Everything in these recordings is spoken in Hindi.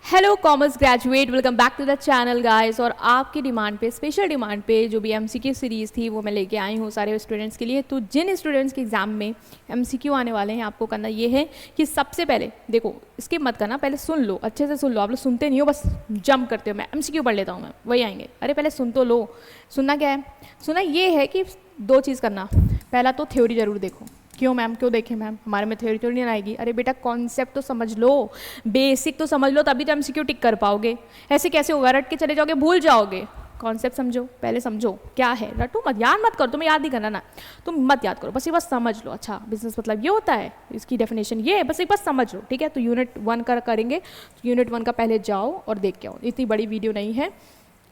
Hello commerce graduate, welcome back to the channel guys. और आपकी डिमांड पे, स्पेशल डिमांड पे जो भी एमसीक्यू सीरीज़ थी वो मैं लेके आई हूँ सारे स्टूडेंट्स के लिए। तो जिन स्टूडेंट्स के एग्जाम में एमसीक्यू आने वाले हैं, आपको करना ये है कि सबसे पहले देखो, स्किप मत करना, पहले सुन लो, अच्छे से सुन लो। आप लोग सुनते नहीं हो, बस जंप करते हो, मैं एमसीक्यू पढ़ लेता हूँ, मैं वही आएंगे। अरे पहले सुन तो लो। सुनना क्या है? सुनना ये है कि दो चीज़ करना। पहला तो थ्योरी जरूर देखो। क्यों मैम? क्यों देखें मैम? हमारे में थ्योरी नहीं आएगी। अरे बेटा, कॉन्सेप्ट तो समझ लो, बेसिक तो समझ लो, तभी तो एमसीक्यू टिक कर पाओगे। ऐसे कैसे होगा? रट के चले जाओगे, भूल जाओगे। कॉन्सेप्ट समझो, पहले समझो क्या है। रटो मत, याद मत करो, तुम्हें याद नहीं करना ना, तुम मत याद करो, बस ये बस समझ लो। अच्छा, बिजनेस मतलब ये होता है, इसकी डेफिनेशन ये है, बस एक बार समझ लो, ठीक है। तो यूनिट 1 का करेंगे, तो यूनिट 1 का पहले जाओ और देख के आओ। इतनी बड़ी वीडियो नहीं है,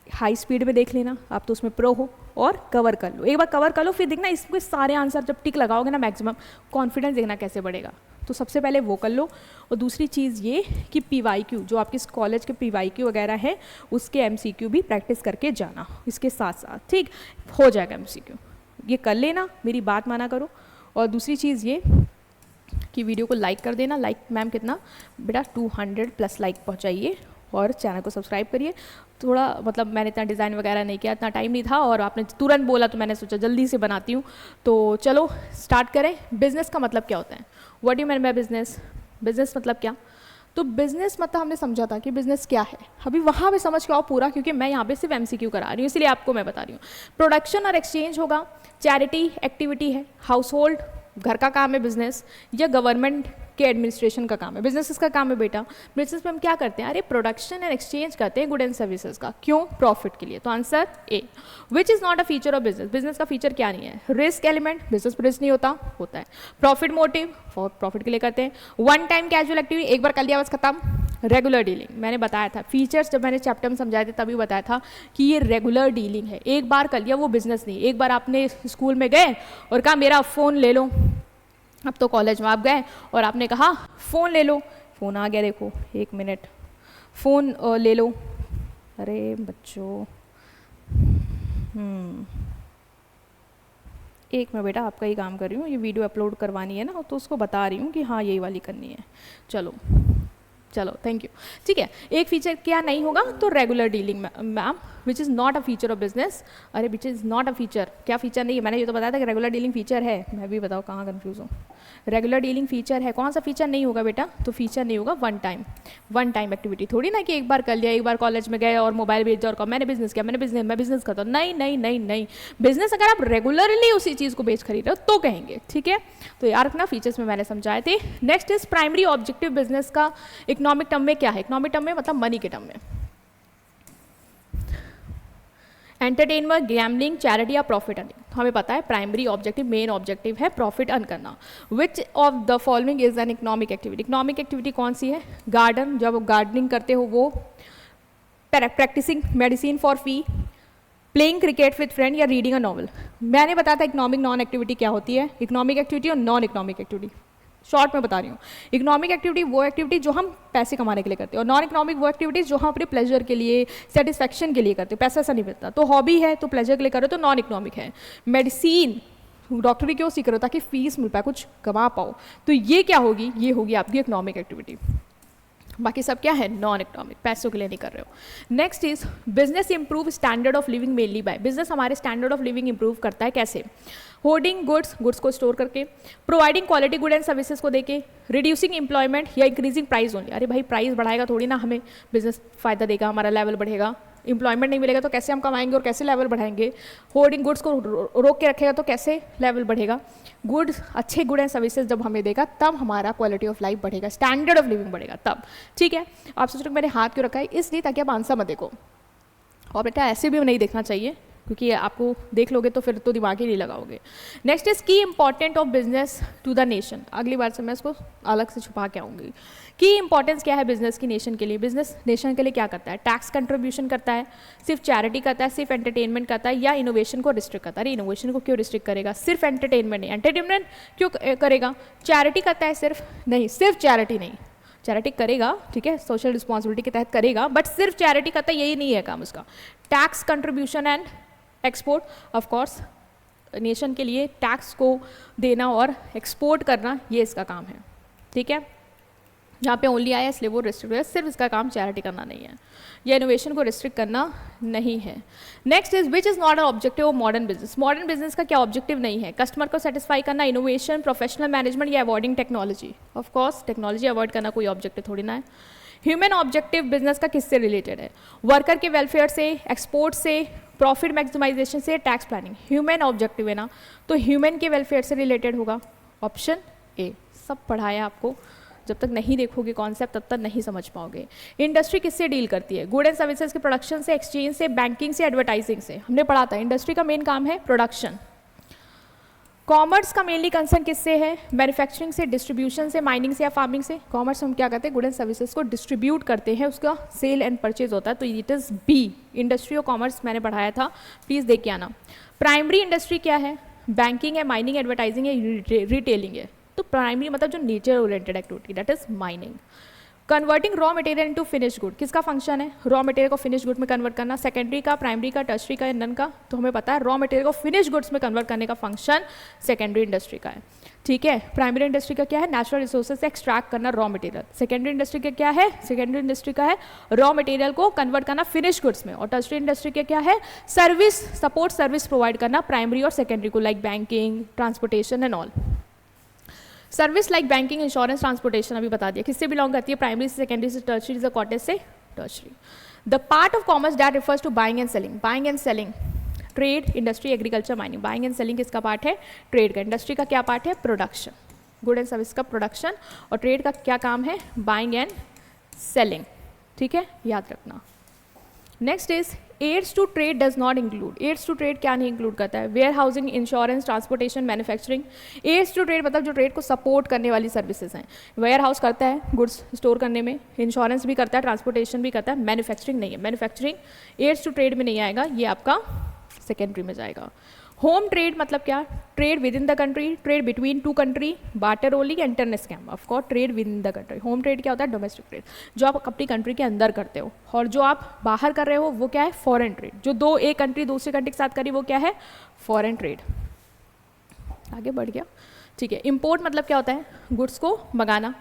हाई स्पीड में देख लेना, आप तो उसमें प्रो हो। और कवर कर लो, एक बार कवर कर लो, फिर देखना इसके सारे आंसर जब टिक लगाओगे ना, मैक्सिमम कॉन्फिडेंस देखना कैसे बढ़ेगा। तो सबसे पहले वो कर लो। और दूसरी चीज़ ये कि पीवाईक्यू, जो आपके कॉलेज के पीवाईक्यू वगैरह है, उसके एमसीक्यू भी प्रैक्टिस करके जाना इसके साथ साथ, ठीक हो जाएगा एमसीक्यू। ये कर लेना, मेरी बात माना करो। और दूसरी चीज़ ये कि वीडियो को लाइक कर देना। लाइक मैम कितना बेटा? 200+ लाइक पहुँचाइए और चैनल को सब्सक्राइब करिए। थोड़ा मतलब मैंने इतना डिज़ाइन वगैरह नहीं किया, इतना टाइम नहीं था, और आपने तुरंत बोला तो मैंने सोचा जल्दी से बनाती हूँ। तो चलो स्टार्ट करें। बिज़नेस का मतलब क्या होता है? What you mean by business? Business मतलब क्या? तो बिज़नेस मतलब हमने समझा था कि बिज़नेस क्या है। अभी वहाँ पे समझ के आओ पूरा, क्योंकि मैं यहाँ पे सिर्फ एमसीक्यू करा रही हूँ, इसलिए आपको मैं बता रही हूँ। प्रोडक्शन और एक्सचेंज होगा, चैरिटी एक्टिविटी है, हाउस होल्ड घर का काम है बिजनेस, या गवर्नमेंट के एडमिनिस्ट्रेशन का काम है। बिजनेस इसका काम है बेटा। बिजनेस में हम क्या करते हैं? अरे प्रोडक्शन एंड एक्सचेंज करते हैं गुड एंड सर्विसेज का। क्यों? प्रॉफिट के लिए। तो answer A. Which is not a feature of business? Business का फीचर क्या नहीं है? रिस्क एलिमेंट, बिजनेस रिस्क नहीं होता, होता है। प्रॉफिट मोटिव, प्रॉफिट के लिए करते हैं। वन टाइम कैजुअल एक्टिविटी, एक बार कर लिया बस खत्म। रेगुलर डीलिंग, मैंने बताया था फीचर्स जब मैंने चैप्टर में समझाए थे तभी बताया था कि ये रेगुलर डीलिंग है। एक बार कर लिया वो बिजनेस नहीं। एक बार आपने स्कूल में गए और कहा मेरा फ़ोन ले लो, अब तो कॉलेज में आप गए और आपने कहा फ़ोन ले लो, फ़ोन आ गया, देखो 1 मिनट, फ़ोन ले लो। अरे बच्चों, एक मैं बेटा आपका ही काम कर रही हूँ, ये वीडियो अपलोड करवानी है ना, तो उसको बता रही हूँ कि हाँ यही वाली करनी है। चलो चलो, थैंक यू। ठीक है, एक फीचर क्या नहीं होगा? तो regular dealing ma'am, which is not a feature of business. अरे which is not a feature, क्या फीचर नहीं है? मैंने ये तो बताया था कि रेगुलर डीलिंग फीचर है। मैं भी बताओ कहाँ कंफ्यूज हूँ। रेगुलर डीलिंग फीचर है, कौन सा फीचर नहीं होगा बेटा? तो फीचर नहीं होगा वन टाइम एक्टिविटी। थोड़ी ना कि एक बार कर लिया, एक बार कॉलेज में गए और मोबाइल भेज दिया और कहा मैंने बिजनेस किया, मैं बिजनेस करता हूँ। नहीं नहीं नहीं नहीं, बिजनेस अगर आप रेगुलरली उसी चीज़ को बेच खरीद रहे हो तो कहेंगे, ठीक है। तो याद रखना, फीचर्स में मैंने समझाए थे। Next is primary objective business का इकोनॉमिक टर्म में क्या है? इकोनॉमिक टर्म में मतलब मनी के टर्म में एंटरटेनमेंट, गैम्बलिंग, चैरिटी या प्रॉफिट अर्निंग। तो हमें पता है प्राइमरी ऑब्जेक्टिव, मेन ऑब्जेक्टिव है प्रॉफिट अर्न करना। Which of the following is an economic activity? Economic activity कौन सी है? गार्डन, जब गार्डनिंग करते हो वो। Practising medicine for fee, playing cricket with friend, या रीडिंग अ नॉवल। मैंने बताया था इकोनॉमिक नॉन एक्टिविटी क्या होती है, इकोनॉमिक एक्टिविटी और नॉन इकोनॉमिक एक्टिविटी। शॉर्ट में बता रही हूँ। इकोनॉमिक एक्टिविटी वो एक्टिविटी जो हम पैसे कमाने के लिए करते हैं, और नॉन इकोनॉमिक वो एक्टिविटीज जो हम अपने प्लेजर के लिए, सेटिस्फैक्शन के लिए करते हैं, पैसा ऐसा नहीं मिलता। तो हॉबी है तो प्लेजर के लिए करो तो नॉन इकोनॉमिक है। मेडिसिन, डॉक्टरी क्यों सीख रहे हो? ताकि फीस मिल पाए, कुछ कमा पाओ, तो ये क्या होगी? ये होगी आपकी इकोनॉमिक एक्टिविटी। बाकी सब क्या है? नॉन इकोनॉमिक, पैसों के लिए नहीं कर रहे हो। Next is business improve standard of living mainly by. Business हमारे स्टैंडर्ड ऑफ लिविंग इंप्रूव करता है कैसे? होर्डिंग गुड्स, गुड्स को स्टोर करके, providing quality good and services को देके, रिड्यूसिंग एम्प्लॉयमेंट, या इंक्रीजिंग प्राइस ओनली। अरे भाई, प्राइस बढ़ाएगा थोड़ी ना हमें बिजनेस फायदा देगा, हमारा लेवल बढ़ेगा। एम्प्लॉयमेंट नहीं मिलेगा तो कैसे हम कमाएंगे और कैसे लेवल बढ़ाएंगे? होर्डिंग गुड्स को रोक के रखेगा तो कैसे लेवल बढ़ेगा? गुड्स, अच्छे गुड एंड सर्विसेज जब हमें देगा तब हमारा क्वालिटी ऑफ लाइफ बढ़ेगा, स्टैंडर्ड ऑफ लिविंग बढ़ेगा तब, ठीक है। आप सोच रहे हो मैंने हाथ क्यों रखा है? इसलिए ताकि आप आंसर मत देखो, और बेटा ऐसे भी नहीं देखना चाहिए, क्योंकि आपको देख लोगे तो फिर तो दिमाग ही नहीं लगाओगे। Next is key important of business to the nation. अगली बार से मैं इसको अलग से छुपा के आऊँगी। की इंपॉर्टेंस क्या है बिजनेस की नेशन के लिए? बिजनेस नेशन के लिए क्या करता है? टैक्स कंट्रीब्यूशन करता है, सिर्फ चैरिटी करता है, सिर्फ एंटरटेनमेंट करता है, या इनोवेशन को रिस्ट्रिक्ट करता है? अरे इनोवेशन को क्यों रिस्ट्रिक्ट करेगा? सिर्फ एंटरटेनमेंट नहीं, एंटरटेनमेंट क्यों करेगा? चैरिटी करता है सिर्फ? नहीं, सिर्फ चैरिटी नहीं, चैरिटी करेगा, ठीक है, सोशल रिस्पॉन्सिबिलिटी के तहत करेगा, बट सिर्फ चैरिटी करता है यही नहीं है काम उसका। Tax contribution and export, of course nation के लिए टैक्स को देना और एक्सपोर्ट करना, ये इसका काम है, ठीक है। जहाँ पे ओनली आया इसलिए वो रिस्ट्रिक्ट है, सिर्फ इसका काम चैरिटी करना नहीं है, या इनोवेशन को रिस्ट्रिक्ट करना नहीं है। Next is which is not a objective of modern business. Modern business का क्या ऑब्जेक्टिव नहीं है? कस्टमर को सेटिस्फाई करना, इनोवेशन, प्रोफेशनल मैनेजमेंट या avoiding technology. Of course technology avoid करना कोई ऑब्जेक्टिव थोड़ी ना है। ह्यूमन ऑब्जेक्टिव बिजनेस का किससे रिलेटेड है? वर्कर के वेलफेयर से, एक्सपोर्ट से, प्रॉफिट मैक्सिमाइजेशन से, टैक्स प्लानिंग। ह्यूमन ऑब्जेक्टिव है ना, तो ह्यूमन के वेलफेयर से रिलेटेड होगा। Option A. सब पढ़ाया आपको, जब तक नहीं देखोगे कॉन्सेप्ट तब तक नहीं समझ पाओगे। इंडस्ट्री किससे डील करती है? गुड एंड सर्विसेज के प्रोडक्शन से, एक्सचेंज से, बैंकिंग से, एडवर्टाइजिंग से। हमने पढ़ा था इंडस्ट्री का मेन काम है प्रोडक्शन। कॉमर्स का मेनली कंसर्न किससे है? मैन्युफैक्चरिंग से, डिस्ट्रीब्यूशन से, माइनिंग से या फार्मिंग से। कॉमर्स हम क्या करते हैं? गुड एंड सर्विसेज को डिस्ट्रीब्यूट करते हैं, उसका सेल एंड परचेज होता है, तो इट इज़ बी। इंडस्ट्री और कॉमर्स मैंने पढ़ाया था, प्लीज़ देख के आना। प्राइमरी इंडस्ट्री क्या है? बैंकिंग है, माइनिंग, एडवर्टाइजिंग है, रिटेलिंग है। तो प्राइमरी मतलब जो nature oriented activity, that is mining. Converting raw material into finish good, किसका फंक्शन है? रॉ मटेरियल को फिनिश गुड में कन्वर्ट करना। सेकेंडरी का, प्राइमरी का, टर्शरी का, नन का? तो हमें पता है रॉ मटेरियल को फिनिश गुड्स में कन्वर्ट करने का फंक्शन सेकेंडरी इंडस्ट्री का है, ठीक है। प्राइमरी इंडस्ट्री का क्या है? नेचुरल रिसोर्सेज से एक्सट्रैक्ट करना रॉ मटेरियल। सेकेंडरी इंडस्ट्री का क्या है? सेकेंडरी इंडस्ट्री का है रॉ मटेरियल को कन्वर्ट करना फिनिश गुड्स में। और टर्शरी इंडस्ट्री का क्या है? सर्विस, सपोर्ट सर्विस प्रोवाइड करना प्राइमरी और सेकेंडरी को, like banking, transportation and all. Service like banking, insurance, transportation अभी बता दिया। किससे बिलोंग करती है? प्राइमरी से, सेकेंडरी से, टर्शरी से, कॉटेज से, tertiary. The part of commerce that refers to buying and selling. Buying and selling, trade, industry, agriculture, mining. Buying and selling किसका पार्ट है? ट्रेड का। इंडस्ट्री का क्या पार्ट है? प्रोडक्शन। गुड एंड सर्विस का प्रोडक्शन, और ट्रेड का क्या काम है? बाइंग एंड सेलिंग, ठीक है, याद रखना। Next is aids to trade does not include. Aids to trade क्या नहीं इंक्लूड करता है? Warehousing, insurance, transportation, manufacturing. Aids to trade मतलब जो ट्रेड को सपोर्ट करने वाली सर्विसेज हैं। वेयर हाउस करता है गुड्स स्टोर करने में, इंश्योरेंस भी करता है, ट्रांसपोर्टेशन भी करता है, मैन्युफैक्चरिंग नहीं है। मैन्युफैक्चरिंग एड्स टू ट्रेड में नहीं आएगा, ये आपका सेकेंडरी में जाएगा। होम ट्रेड मतलब क्या? Trade with in the country, trade between two country, barter only, internet scam. Of course trade with in the country. Home trade क्या होता है? डोमेस्टिक ट्रेड, जो आप अपनी कंट्री के अंदर करते हो। और जो आप बाहर कर रहे हो वो क्या है? Foreign trade. जो एक कंट्री दूसरी कंट्री के साथ करी वो क्या है? Foreign trade. आगे बढ़ गया, ठीक है। इंपोर्ट मतलब क्या होता है? गुड्स को मंगाना।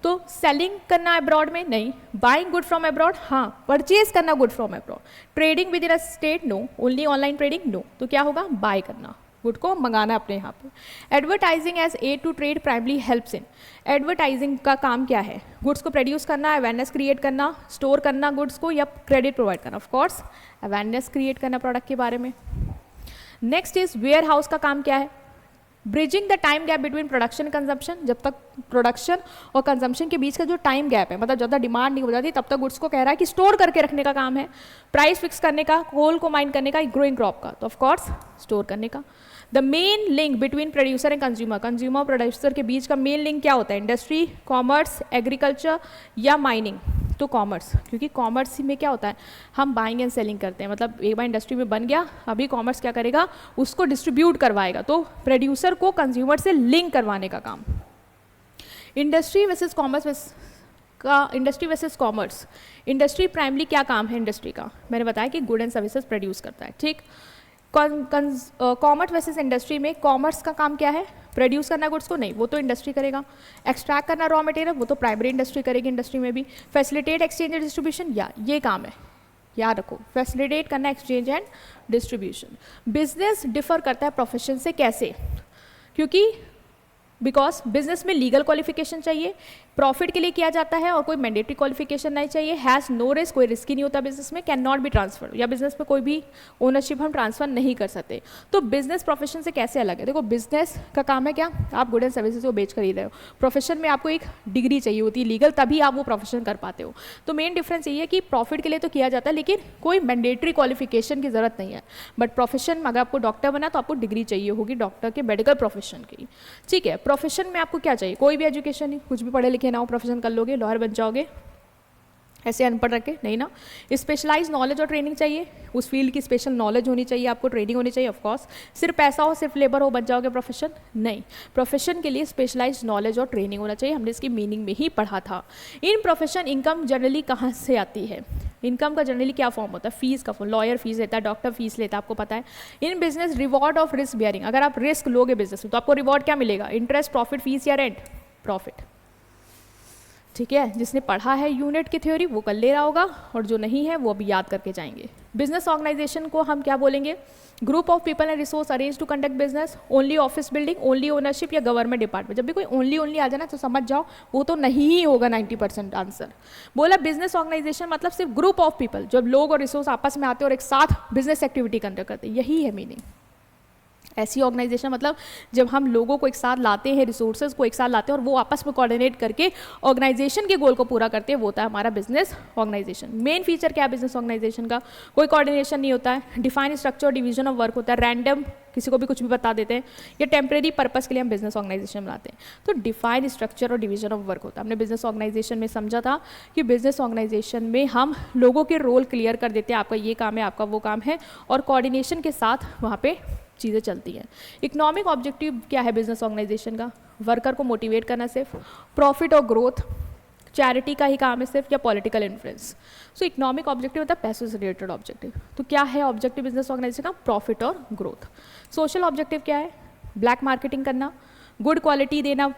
तो सेलिंग करना अब्रॉड में नहीं, बाइंग गुड फ्रॉम अब्रॉड हाँ, परचेज करना good from abroad. Trading within a state no, only online trading no. तो क्या होगा? बाय करना, गुड को मंगाना अपने यहाँ पे। Advertising as aid to trade primary helps in. Advertising का काम क्या है? गुड्स को प्रोड्यूस करना, अवेयरनेस क्रिएट करना, स्टोर करना गुड्स को, या क्रेडिट प्रोवाइड करना। ऑफ कोर्स अवेयरनेस क्रिएट करना प्रोडक्ट के बारे में। नेक्स्ट इज वेयर हाउस का काम क्या है? Bridging the time gap between production consumption. जब तक प्रोडक्शन और कंजम्पशन के बीच का जो टाइम गैप है, मतलब जब तक डिमांड नहीं हो जाती तब तक गुड्स को कह रहा है कि स्टोर करके रखने का काम है। प्राइस फिक्स करने का, कोल को माइन करने का, ग्रोइंग क्रॉप का, तो ऑफ कोर्स स्टोर करने का। The main link between producer and consumer. Consumer और प्रोड्यूसर के बीच का मेन लिंक क्या होता है? इंडस्ट्री, कॉमर्स, एग्रीकल्चर या माइनिंग। तो कॉमर्स, क्योंकि कॉमर्स में क्या होता है? हम बाइंग एंड सेलिंग करते हैं। मतलब एक बार इंडस्ट्री में बन गया, अभी कॉमर्स क्या करेगा? उसको डिस्ट्रीब्यूट करवाएगा। तो प्रोड्यूसर को कंज्यूमर से लिंक करवाने का काम। इंडस्ट्री वर्सेस कॉमर्स का, industry versus commerce. Industry primary क्या काम है इंडस्ट्री का? मैंने बताया कि गुड एंड सर्विसेज प्रोड्यूस करता है, ठीक। कॉमर्स वर्सेस इंडस्ट्री में कॉमर्स का काम क्या है? प्रोड्यूस करना गुड्स को, नहीं, वो तो इंडस्ट्री करेगा। एक्सट्रैक्ट करना रॉ मटेरियल, वो तो प्राइमरी इंडस्ट्री करेगी। इंडस्ट्री में भी फैसिलिटेट एक्सचेंज एंड डिस्ट्रीब्यूशन, या ये काम है, याद रखो, फैसिलिटेट करना exchange and distribution. Business differ करता है प्रोफेशन से, कैसे? क्योंकि बिकॉज बिजनेस में लीगल क्वालिफिकेशन चाहिए, प्रॉफिट के लिए किया जाता है, और कोई मैंडेटरी क्वालिफिकेशन नहीं चाहिए। हैज़ नो रिस्क, कोई रिस्क ही नहीं होता बिजनेस में। कैन नॉट बी ट्रांसफर, या बिजनेस में कोई भी ओनरशिप हम ट्रांसफर नहीं कर सकते। तो बिजनेस प्रोफेशन से कैसे अलग है? देखो, बिजनेस का काम है क्या? आप गुड एंड सर्विसेज को बेच कर ही रहे हो। प्रोफेशन में आपको एक डिग्री चाहिए होती है लीगल, तभी आप वो प्रोफेशन कर पाते हो। तो मेन डिफरेंस ये है कि प्रॉफिट के लिए तो किया जाता है, लेकिन कोई मैंडेटरी क्वालिफिकेशन की जरूरत नहीं है। बट प्रोफेशन में अगर आपको डॉक्टर बना तो आपको डिग्री चाहिए होगी डॉक्टर के, मेडिकल प्रोफेशन की, ठीक है। प्रोफेशन में आपको क्या चाहिए? कोई भी एजुकेशन नहीं, कुछ भी पढ़े लिखे ना हो, प्रोफेशन कर लोगे, लॉयर बन जाओगे, ऐसे अनपढ़ रखे नहीं ना। स्पेशलाइज नॉलेज और ट्रेनिंग चाहिए, उस फील्ड की स्पेशल नॉलेज होनी चाहिए आपको, ट्रेनिंग होनी चाहिए। ऑफकोर्स सिर्फ पैसा हो, सिर्फ लेबर हो, बन जाओगे प्रोफेशन? नहीं, प्रोफेशन के लिए स्पेशलाइज नॉलेज और ट्रेनिंग होना चाहिए। हमने इसकी मीनिंग में ही पढ़ा था। इन प्रोफेशन इनकम जनरली कहाँ से आती है? इनकम का जनरली क्या फॉर्म होता है? फीस का फॉर्म। लॉयर फीस लेता है, डॉक्टर फीस लेता है, आपको पता है। In business reward of risk bearing, अगर आप रिस्क लोगे बिजनेस में तो आपको रिवॉर्ड क्या मिलेगा? इंटरेस्ट, प्रॉफिट, फीस या रेंट? प्रॉफिट। ठीक है, जिसने पढ़ा है यूनिट की थ्योरी वो कर ले रहा होगा, और जो नहीं है वो अभी याद करके जाएंगे। बिजनेस ऑर्गेनाइजेशन को हम क्या बोलेंगे? Group of people and resource arrange to conduct business, only office building, only ownership या गवर्नमेंट डिपार्टमेंट। जब भी कोई ओनली आ जाए ना तो समझ जाओ वो तो नहीं ही होगा 90% आंसर। बोला बिजनेस ऑर्गेनाइजेशन मतलब सिर्फ ग्रुप ऑफ पीपल, जब लोग और रिसोर्स आपस में आते हैं और एक साथ बिजनेस एक्टिविटी कंडक्ट करते हैं, यही है मीनिंग। ऐसी ऑर्गेनाइजेशन मतलब जब हम लोगों को एक साथ लाते हैं, रिसोर्सेज को एक साथ लाते हैं और वो आपस में कोऑर्डिनेट करके ऑर्गेनाइजेशन के गोल को पूरा करते हैं, वो होता है हमारा बिजनेस ऑर्गेनाइजेशन। मेन फीचर क्या है बिजनेस ऑर्गेनाइजेशन का? कोई कोऑर्डिनेशन नहीं होता है, define structure division of work होता है, रैंडम किसी को भी कुछ भी बता देते हैं, या टेम्परेरी पर्पस के लिए हम बिजनेस ऑर्गेनाइजेशन बनाते हैं। तो डिफाइन स्ट्रक्चर और डिवीजन ऑफ वर्क होता है। हमने बिजनेस ऑर्गेनाइजेशन में समझा था कि बिजनेस ऑर्गेनाइजेशन में हम लोगों के रोल क्लियर कर देते हैं, आपका ये काम है, आपका वो काम है, और कोऑर्डिनेशन के साथ वहाँ पे चीज़ें चलती हैं। इकोनॉमिक ऑब्जेक्टिव क्या है बिजनेस ऑर्गेनाइजेशन का? वर्कर को मोटिवेट करना सिर्फ, प्रॉफिट और ग्रोथ, चैरिटी का ही काम है सिर्फ, या पॉलिटिकल इन्फ्लुएंस। सो इकोनॉमिक ऑब्जेक्टिव होता है पैसों से रिलेटेड ऑब्जेक्टिव। तो क्या है ऑब्जेक्टिव बिजनेस ऑर्गेनाइजेशन का? प्रॉफिट और ग्रोथ। सोशल ऑब्जेक्टिव क्या है? ब्लैक मार्केटिंग करना, गुड क्वालिटी देना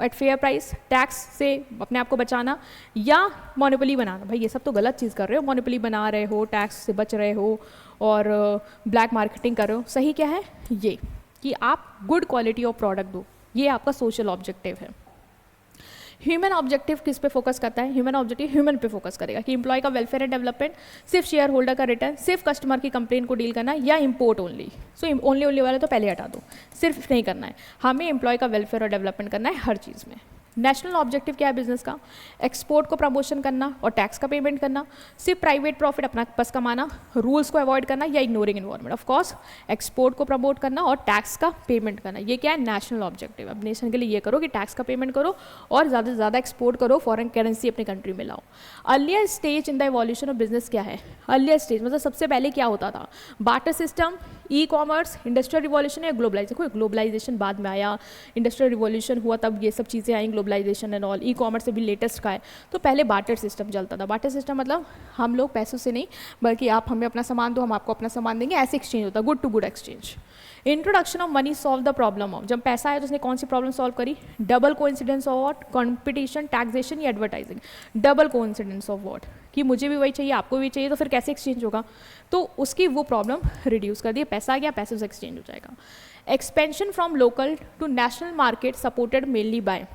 एट फेयर प्राइस, टैक्स से अपने आप को बचाना, या मोनोपोली बनाना। भाई ये सब तो गलत चीज़ कर रहे हो, मोनोपोली बना रहे हो, टैक्स से बच रहे हो और ब्लैक मार्केटिंग कर रहे हो। सही क्या है? ये कि आप गुड क्वालिटी ऑफ प्रोडक्ट दो, ये आपका सोशल ऑब्जेक्टिव है। ह्यूमन ऑब्जेक्टिव किस पे फोकस करता है? ह्यूमन ऑब्जेक्टिव ह्यूमन पे फोकस करेगा कि एम्प्लॉय का वेलफेयर एंड डेवलपमेंट, सिर्फ शेयर होल्डर का रिटर्न, सिर्फ कस्टमर की कंप्लेन को डील करना, या इंपोर्ट ओनली। सो ओनली वाले तो पहले हटा दो, सिर्फ नहीं करना है, हमें एम्प्लॉय का वेलफेयर और डेवलपमेंट करना है हर चीज़ में। नेशनल ऑब्जेक्टिव क्या है बिजनेस का? एक्सपोर्ट को प्रमोशन करना और टैक्स का पेमेंट करना, सिर्फ प्राइवेट प्रॉफिट अपना बस कमाना, रूल्स को अवॉइड करना, या ignoring environment. Of course export को प्रमोट करना और टैक्स का पेमेंट करना, ये क्या है? National objective. अब नेशन के लिए ये करो कि टैक्स का पेमेंट करो और ज़्यादा से ज़्यादा एक्सपोर्ट करो, फॉरेन करेंसी अपनी कंट्री में लाओ। Earlier stage in the evolution of business क्या है? अर्लियर स्टेज मतलब सबसे पहले क्या होता था? Barter system, e commerce, industrial revolution या ग्लोबलाइजेशन। कोई ग्लोबलाइजेशन बाद में आया, इंडस्ट्रियल रिवॉल्यूशन हुआ तब ये सब चीज़ें आई, globalisation and all. E commerce से भी लेटेस्ट का है। तो पहले बार्टर सिस्टम चलता था। बार्टर सिस्टम मतलब हम लोग पैसों से नहीं, बल्कि आप हमें अपना सामान दो, हम आपको अपना सामान देंगे, ऐसे एक्सचेंज होता है, good to good exchange. Introduction of money solve the problem of, जब पैसा आया तो उसने कौन सी प्रॉब्लम सॉल्व करी? Double coincidence of what? Competition, taxation या advertising? Double coincidence of what? कि मुझे भी वही चाहिए, आपको भी चाहिए, तो फिर कैसे एक्सचेंज होगा? तो उसकी वो प्रॉब्लम रिड्यूस कर दी, पैसा आ गया, पैसों से एक्सचेंज हो जाएगा। Expansion from local to national market supported mainly by,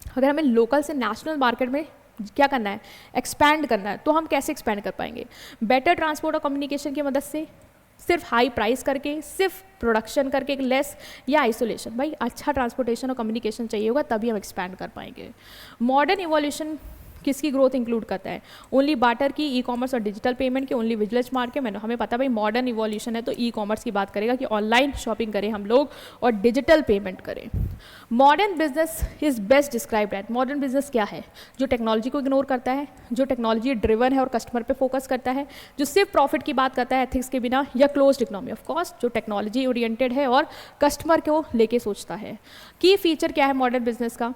अगर हमें लोकल से नेशनल मार्केट में क्या करना है? एक्सपैंड करना है, तो हम कैसे एक्सपैंड कर पाएंगे? बेटर ट्रांसपोर्ट और कम्युनिकेशन की मदद से, सिर्फ हाई प्राइस करके, सिर्फ प्रोडक्शन करके लेस, या आइसोलेशन? भाई अच्छा ट्रांसपोर्टेशन और कम्युनिकेशन चाहिए होगा तभी हम एक्सपैंड कर पाएंगे। मॉडर्न इवोल्यूशन किसकी ग्रोथ इंक्लूड करता है? ओनली बार्टर की, ई कॉमर्स और डिजिटल पेमेंट की, ओनली विजिलेंस मार्केट। मैंने हमें पता भाई मॉडर्न इवोल्यूशन है तो ई कॉमर्स की बात करेगा कि ऑनलाइन शॉपिंग करें हम लोग और डिजिटल पेमेंट करें। Modern business is best described at, modern business क्या है? जो टेक्नोलॉजी को इग्नोर करता है, जो टेक्नोलॉजी ड्रिवन है और कस्टमर पे फोकस करता है, जो सिर्फ प्रॉफिट की बात करता है एथिक्स के बिना, या क्लोज्ड इकोनॉमी। ऑफ कोर्स जो टेक्नोलॉजी ओरिएंटेड है और कस्टमर को लेके सोचता है। की फीचर क्या है मॉडर्न बिजनेस का?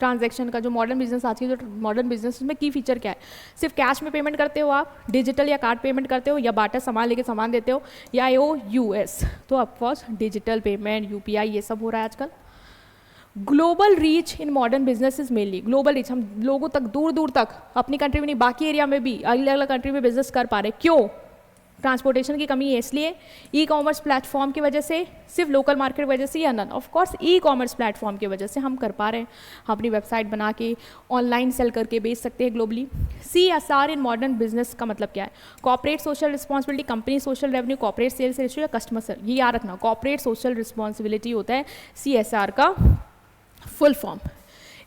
ट्रांजैक्शन का, जो मॉडर्न बिजनेस आज की जो मॉडर्न बिजनेस में की फीचर क्या है? सिर्फ कैश में पेमेंट करते हो आप, डिजिटल या कार्ड पेमेंट करते हो, या बार्टर सामान लेके सामान देते हो, या यूएस? तो ऑफकोर्स डिजिटल पेमेंट, यूपीआई, ये सब हो रहा है आजकल। Global reach in modern business is mainly, global reach, हम लोगों तक दूर दूर तक, अपनी कंट्री में नहीं बाकी एरिया में भी अलग अलग कंट्री में बिजनेस कर पा रहे। क्यों? ट्रांसपोर्टेशन की कमी है इसलिए, ई कॉमर्स प्लेटफॉर्म की वजह से, सिर्फ लोकल मार्केट की वजह से, या none? Of course e commerce platform की वजह से हम कर पा रहे हैं, हम अपनी वेबसाइट बना के ऑनलाइन सेल करके बेच सकते हैं globally. CSR in modern business का मतलब क्या है? Corporate social responsibility, company social revenue, corporate sales ratio, या कस्टमर सर्विस। ये याद रखना, कॉर्पोरेट सोशल रिस्पॉन्सिबिलिटी होता है CSR का full form.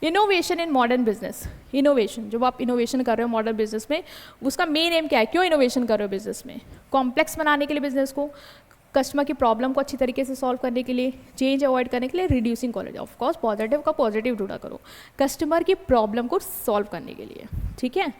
Innovation in modern business, innovation, जब आप इनोवेशन कर रहे हो मॉडर्न बिजनेस में, उसका मेन एम क्या है? क्यों इनोवेशन कर रहे हो बिजनेस में? कॉम्प्लेक्स बनाने के लिए बिजनेस को, कस्टमर की प्रॉब्लम को अच्छी तरीके से सॉल्व करने के लिए, चेंज अवॉइड करने के लिए, reducing quality. Of course positive का पॉजिटिव ढूंढा करो, कस्टमर की प्रॉब्लम को सॉल्व करने के लिए, ठीक है।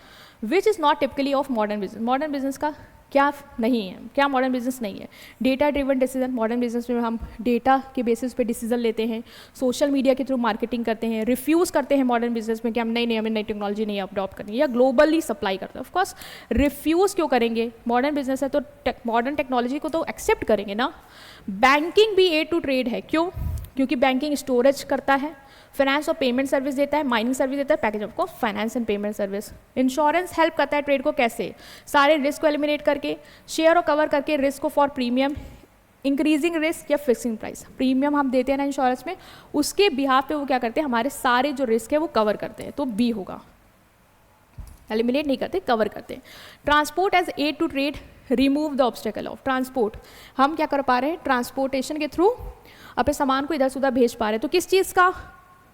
विच is not typically of modern business, modern business का क्या नहीं है, क्या मॉडर्न बिजनेस नहीं है? Data driven decision, modern business में हम डेटा के बेसिस पे डिसीजन लेते हैं, सोशल मीडिया के थ्रू मार्केटिंग करते हैं, रिफ्यूज़ करते हैं मॉडर्न बिजनेस में कि हम नहीं हमें नई टेक्नोलॉजी नहीं अडॉप्ट करनी, या ग्लोबली सप्लाई करते हैं। ऑफकोर्स रिफ्यूज़ क्यों करेंगे? मॉडर्न बिजनेस है तो मॉडर्न टेक्नोलॉजी को तो एक्सेप्ट करेंगे ना। बैंकिंग भी A to ट्रेड है, क्यों? क्योंकि बैंकिंग स्टोरेज करता है, फाइनेंस और पेमेंट सर्विस देता है, माइनिंग सर्विस देता है, पैकेज ऑफ को finance and payment service. Insurance help करता है ट्रेड को कैसे, सारे रिस्क को एलिमिनेट करके, शेयर और कवर करके रिस्क को फॉर प्रीमियम, इंक्रीजिंग रिस्क या फिक्सिंग प्राइस। प्रीमियम हम देते हैं ना इंश्योरेंस में, उसके बिहाफ पे वो क्या करते हैं, हमारे सारे जो रिस्क है वो कवर करते हैं, तो बी होगा। एलिमिनेट नहीं करते, कवर करते हैं। Transport as aid to trade, remove the obstacle of transport. हम क्या कर पा रहे हैं, ट्रांसपोर्टेशन के थ्रू अपने सामान को इधर से उधर भेज पा रहे हैं, तो किस चीज़ का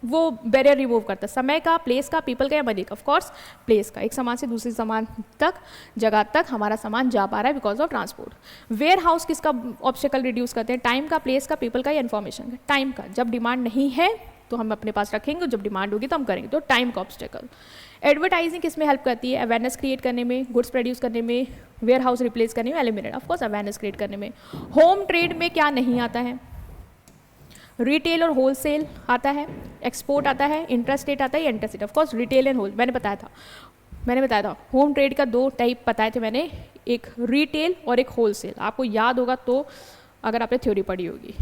वो बैरियर रिमूव करता है, समय का, प्लेस का, पीपल का या मनी का, ऑफ कोर्स प्लेस का। एक सामान से दूसरे सामान तक, जगह तक हमारा सामान जा पा रहा है because of transport. Warehouse किसका ऑब्स्टेकल रिड्यूस करते हैं, टाइम का, प्लेस का, पीपल का या इन्फॉर्मेशन का। टाइम का, जब डिमांड नहीं है तो हम अपने पास रखेंगे, जब डिमांड होगी तो हम करेंगे, तो टाइम का ऑब्स्टेकल। एडवर्टाइजिंग किस में हेल्प करती है, अवेयरनेस क्रिएट करने में, गुड्स प्रोड्यूस करने में, वेयर हाउस रिप्लेस करने में, eliminate of course awareness create करने में। होम ट्रेड में क्या नहीं आता है, रिटेल और होलसेल आता है, एक्सपोर्ट आता है, इंट्रास्टेट आता है या interstate. Of course retail and whole मैंने बताया था होम ट्रेड का दो टाइप बताए थे मैंने, एक रिटेल और एक होलसेल। आपको याद होगा तो अगर आपने थ्योरी पढ़ी होगी।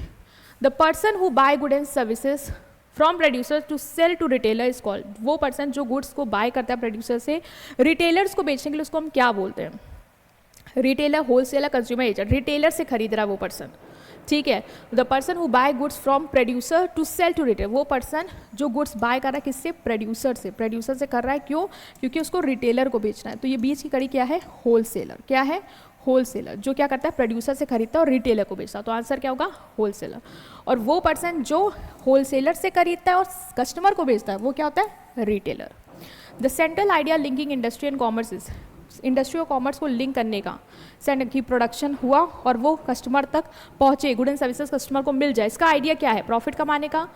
The person who buy good and services from producer to sell to retailer is called, वो पर्सन जो गुड्स को बाय करता है प्रोड्यूसर से रिटेलर्स को बेचने के लिए, उसको हम क्या बोलते हैं, retailer, wholesaler, consumer agent. Retailer से खरीद रहा है वो पर्सन, ठीक है। The person who buy goods from producer to sell to retailer, वो पर्सन जो गुड्स बाय कर रहा है किससे, प्रोड्यूसर से। प्रोड्यूसर से कर रहा है क्यों, क्योंकि उसको रिटेलर को बेचना है। तो ये बीच की कड़ी क्या है, होलसेलर। क्या है, होलसेलर, जो क्या करता है, प्रोड्यूसर से खरीदता है और रिटेलर को बेचता है। तो आंसर क्या होगा, होलसेलर। और वो पर्सन जो होलसेलर से खरीदता है और कस्टमर को बेचता है वो क्या होता है, retailer. The central idea linking industry and commerce is, industry और कॉमर्स को लिंक करने का, सेंड की प्रोडक्शन हुआ और वो कस्टमर तक पहुंचे, गुड एंड सर्विसेज कस्टमर को मिल जाए। इसका आइडिया क्या है, प्रॉफिट कमाने का,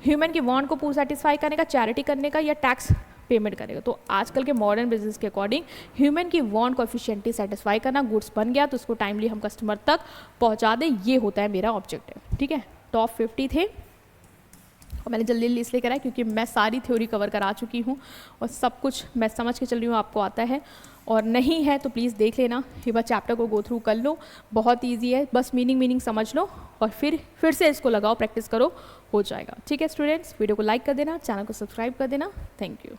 ह्यूमन की वांट को सेटिस्फाई करने का, चैरिटी करने का या टैक्स पेमेंट करेगा। तो आजकल के मॉडर्न बिजनेस के अकॉर्डिंग ह्यूमन की वांट को एफिशिएंटली सेटिस्फाई करना, गुड्स बन गया तो उसको टाइमली हम कस्टमर तक पहुंचा दें, ये होता है मेरा ऑब्जेक्टिव, ठीक है। टॉप 50 थे और मैंने जल्दी जल्दी इसलिए करा क्योंकि मैं सारी थ्योरी कवर करा चुकी हूँ और सब कुछ मैं समझ के चल रही हूँ, आपको आता है, और नहीं है तो प्लीज़ देख लेना, एक बार चैप्टर को गो थ्रू कर लो, बहुत ईजी है, बस मीनिंग समझ लो और फिर से इसको लगाओ, प्रैक्टिस करो, हो जाएगा, ठीक है स्टूडेंट्स। वीडियो को लाइक कर देना, चैनल को सब्सक्राइब कर देना, थैंक यू।